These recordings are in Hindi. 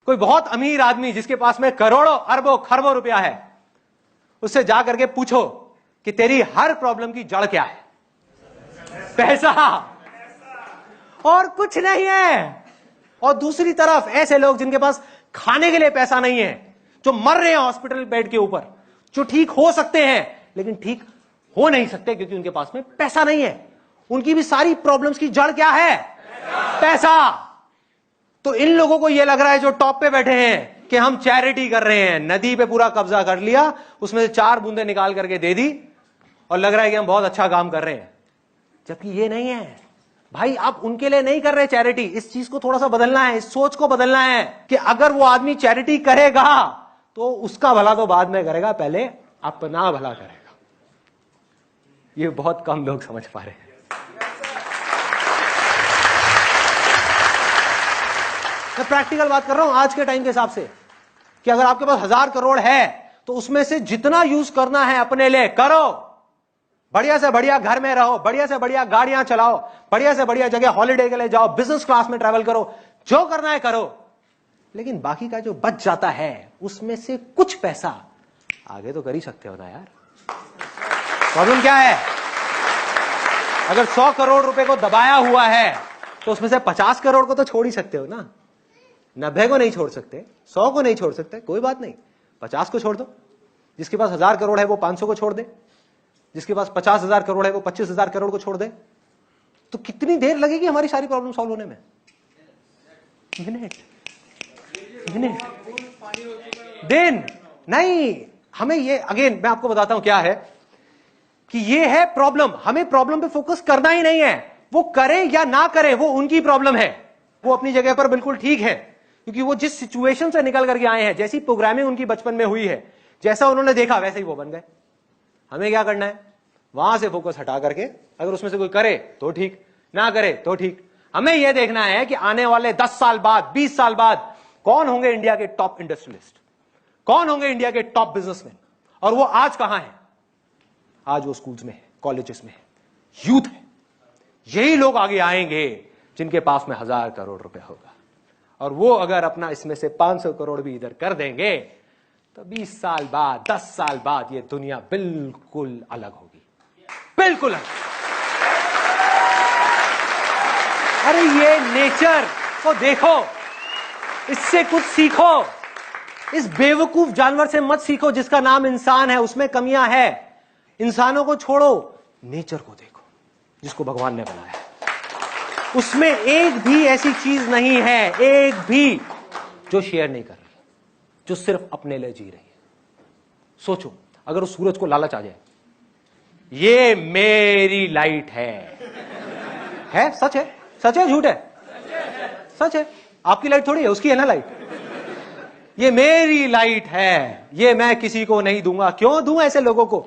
कोई बहुत अमीर आदमी जिसके पास में करोड़ों अरबों खरबों रुपया है, उससे जा करके पूछो कि तेरी हर प्रॉब्लम की जड़ क्या है? पैसा, और कुछ नहीं है। और दूसरी तरफ ऐसे लोग जिनके पास खाने के लिए पैसा नहीं है, जो मर रहे हैं हॉस्पिटल बेड के ऊपर, जो ठीक हो सकते हैं लेकिन ठीक हो नहीं सकते क्योंकि उनके पास में पैसा नहीं है। उनकी भी सारी प्रॉब्लम्स की जड़ क्या है? पैसा। तो इन लोगों को यह लग रहा है जो टॉप पे बैठे हैं कि हम चैरिटी कर रहे हैं, नदी पे पूरा कब्जा कर लिया, उसमें से 4 बूंदे निकाल करके दे दी और लग रहा है कि हम बहुत अच्छा काम कर रहे हैं, जबकि ये नहीं है भाई। आप उनके लिए नहीं कर रहे चैरिटी। इस चीज को थोड़ा सा बदलना है, इस सोच को बदलना है कि अगर वो आदमी चैरिटी करेगा तो उसका भला तो बाद में करेगा, पहले अपना भला करेगा। ये बहुत कम लोग समझ पा रहे हैं। मैं प्रैक्टिकल बात कर रहा हूं आज के टाइम के हिसाब से, कि अगर आपके पास 1000 करोड़ है तो उसमें से जितना यूज करना है अपने लिए करो। बढ़िया से बढ़िया घर में रहो, बढ़िया से बढ़िया गाड़ियां चलाओ, बढ़िया से बढ़िया जगह हॉलिडे के लिए जाओ, बिजनेस क्लास में ट्रैवल करो, जो करना है करो। लेकिन बाकी का जो बच जाता है उसमें से कुछ पैसा आगे तो कर ही सकते हो ना यार। प्रॉब्लम क्या है? अगर 100 करोड़ रुपए को दबाया हुआ है तो उसमें से 50 करोड़ को तो छोड़ ही सकते हो ना। 90 को नहीं छोड़ सकते, 100 को नहीं छोड़ सकते, कोई बात नहीं, 50 को छोड़ दो। जिसके पास 1000 करोड़ है वो 500 को छोड़ दे, जिसके पास 50,000 करोड़ है वो 25,000 करोड़ को छोड़ दे। तो कितनी देर लगेगी हमारी सारी प्रॉब्लम सॉल्व होने में? मिनट, दिन नहीं। हमें ये, अगेन मैं आपको बताता हूं क्या है कि ये है प्रॉब्लम। हमें प्रॉब्लम पे फोकस करना ही नहीं है। वो करें या ना करें वो उनकी प्रॉब्लम है, वो अपनी जगह पर बिल्कुल ठीक है, क्योंकि वो जिस सिचुएशन से निकल करके आए हैं, जैसी प्रोग्रामिंग उनकी बचपन में हुई है, जैसा उन्होंने देखा वैसे ही वो बन गए। हमें क्या करना है? वहां से फोकस हटा करके, अगर उसमें से कोई करे तो ठीक, ना करे तो ठीक, हमें यह देखना है कि आने वाले 10 साल बाद, 20 साल बाद कौन होंगे इंडिया के टॉप इंडस्ट्रियलिस्ट, कौन होंगे इंडिया के टॉप बिजनेसमैन। और वो आज कहां है? आज वो स्कूल्स में है, कॉलेजेस में है, यूथ है। यही लोग आगे आएंगे जिनके पास में 1000 करोड़ रुपए होगा। और वो अगर अपना इसमें से 500 करोड़ भी इधर कर देंगे तो 20 साल बाद, 10 साल बाद ये दुनिया बिल्कुल अलग होगी, बिल्कुल अलग। अरे ये नेचर को देखो, इससे कुछ सीखो। इस बेवकूफ जानवर से मत सीखो जिसका नाम इंसान है, उसमें कमियां है। इंसानों को छोड़ो, नेचर को देखो जिसको भगवान ने बनाया है। उसमें एक भी ऐसी चीज नहीं है, एक भी, जो शेयर नहीं कर रही, जो सिर्फ अपने लिए जी रही है। सोचो, अगर उस सूरज को लालच आ जाए, ये मेरी लाइट है सच है, सच है झूठ है? सच है। आपकी लाइट थोड़ी है, उसकी है ना लाइट। ये मेरी लाइट है, ये मैं किसी को नहीं दूंगा। क्यों दूं ऐसे लोगों को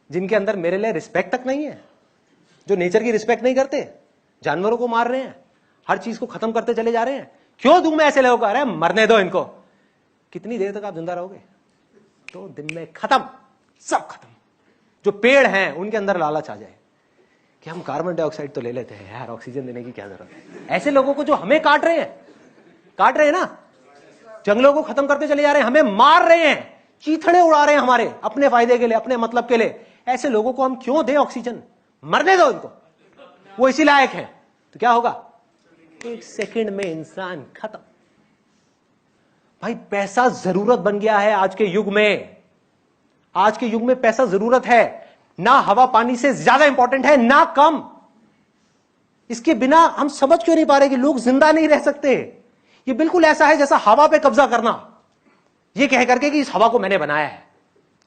जिनके अंदर मेरे लिए रिस्पेक्ट तक नहीं है, जो नेचर की रिस्पेक्ट नहीं करते, जानवरों को मार रहे हैं, हर चीज को खत्म करते चले जा रहे हैं। क्यों दूं मैं ऐसे लोगों को? अरे मरने दो इनको। कितनी देर तक आप जिंदा रहोगे? 2 दिन में खत्म, सब खत्म। जो पेड़ हैं उनके अंदर लालच आ जाए कि हम कार्बन डाइऑक्साइड तो ले लेते हैं यार, ऑक्सीजन देने की क्या जरूरत है। ऐसे लोगों को जो हमें काट रहे हैं ना, जंगलों को खत्म करते चले जा रहे हैं, हमें मार रहे हैं, चीथड़े उड़ा रहे हैं हमारे अपने फायदे के लिए, अपने मतलब के लिए, ऐसे लोगों को हम क्यों दें ऑक्सीजन? मरने दो इनको, वो इसी लायक है। तो क्या होगा? 1 सेकंड में इंसान खत्म। भाई पैसा जरूरत बन गया है आज के युग में। आज के युग में पैसा जरूरत है, ना हवा पानी से ज्यादा इंपॉर्टेंट है, ना कम। इसके बिना हम समझ क्यों नहीं पा रहे कि लोग जिंदा नहीं रह सकते। ये बिल्कुल ऐसा है जैसा हवा पे कब्जा करना, ये कह करके कि इस हवा को मैंने बनाया है।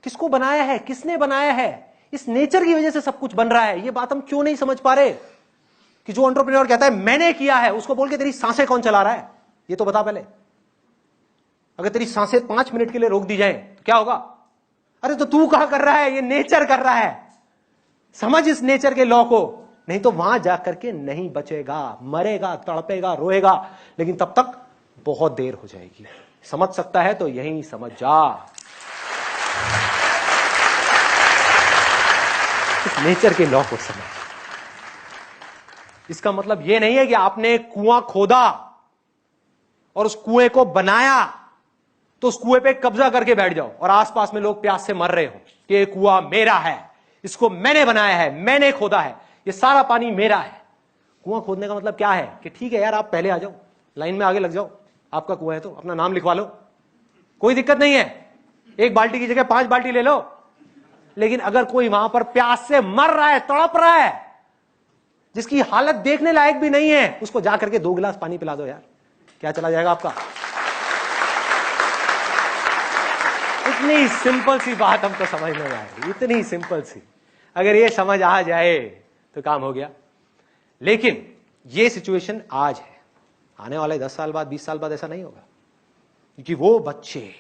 किसको बनाया है? किसने बनाया है? इस नेचर की वजह से सब कुछ बन रहा है। ये बात हम क्यों नहीं समझ पा रहे कि जो एंटरप्रेन्योर कहता है मैंने किया है, उसको बोल के तेरी सांसें कौन चला रहा है ये तो बता पहले। अगर तेरी सांसें 5 मिनट के लिए रोक दी जाए तो क्या होगा? अरे तो तू कहां कर रहा है? ये नेचर कर रहा है। समझ इस नेचर के लॉ को, नहीं तो वहां जाकर के नहीं बचेगा, मरेगा, तड़पेगा, रोएगा, लेकिन तब तक बहुत देर हो जाएगी। समझ सकता है तो यही समझ जा। इस नेचर के लॉ को समझ। इसका मतलब यह नहीं है कि आपने कुआं खोदा और उस कुएं को बनाया, तो उस कुएं पे कब्जा करके बैठ जाओ और आसपास में लोग प्यास से मर रहे हो कि ये कुआं मेरा है, इसको मैंने बनाया है, मैंने खोदा है, ये सारा पानी मेरा है। कुआं खोदने का मतलब क्या है कि ठीक है यार, आप पहले आ जाओ, लाइन में आगे लग जाओ, आपका कुआं है तो अपना नाम लिखवा लो, कोई दिक्कत नहीं है, एक बाल्टी की जगह 5 बाल्टी ले लो। लेकिन अगर कोई वहां पर प्यास से मर रहा है, तड़प रहा है, जिसकी हालत देखने लायक भी नहीं है, उसको जाकर के 2 गिलास पानी पिला दो यार, क्या चला जाएगा आपका? इतनी सिंपल सी बात हमको समझ में आ रही, इतनी सिंपल सी, अगर ये समझ आ जाए तो काम हो गया। लेकिन ये सिचुएशन आज है, आने वाले 10 साल बाद, 20 साल बाद ऐसा नहीं होगा, क्योंकि वो बच्चे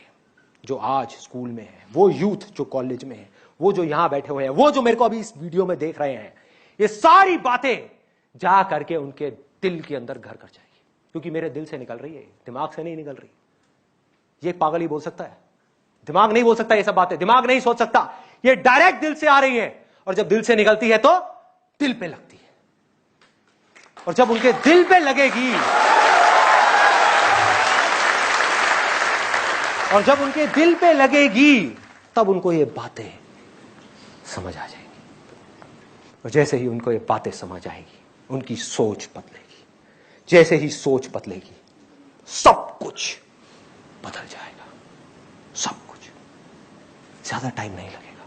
जो आज स्कूल में है, वो यूथ जो कॉलेज में है, वो जो यहां बैठे हुए हैं, वो जो मेरे को अभी इस वीडियो में देख रहे हैं, ये सारी बातें जा करके उनके दिल के अंदर घर कर जाएगी, क्योंकि मेरे दिल से निकल रही है, दिमाग से नहीं निकल रही। ये पागल ही बोल सकता है, दिमाग नहीं बोल सकता ये सब बातें, दिमाग नहीं सोच सकता, ये डायरेक्ट दिल से आ रही है, और जब दिल से निकलती है तो दिल पे लगती है, और जब उनके दिल पे लगेगी, और जब उनके दिल पे लगेगी, तब उनको ये बातें समझ आ जाएंगी, और जैसे ही उनको ये बातें समझ आएगी, उनकी सोच बदलेगी, जैसे ही सोच बदलेगी, सब कुछ बदल जाएगा, सब कुछ। ज्यादा टाइम नहीं लगेगा,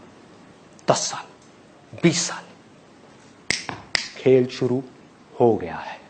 10 साल, 20 साल, खेल शुरू हो गया है।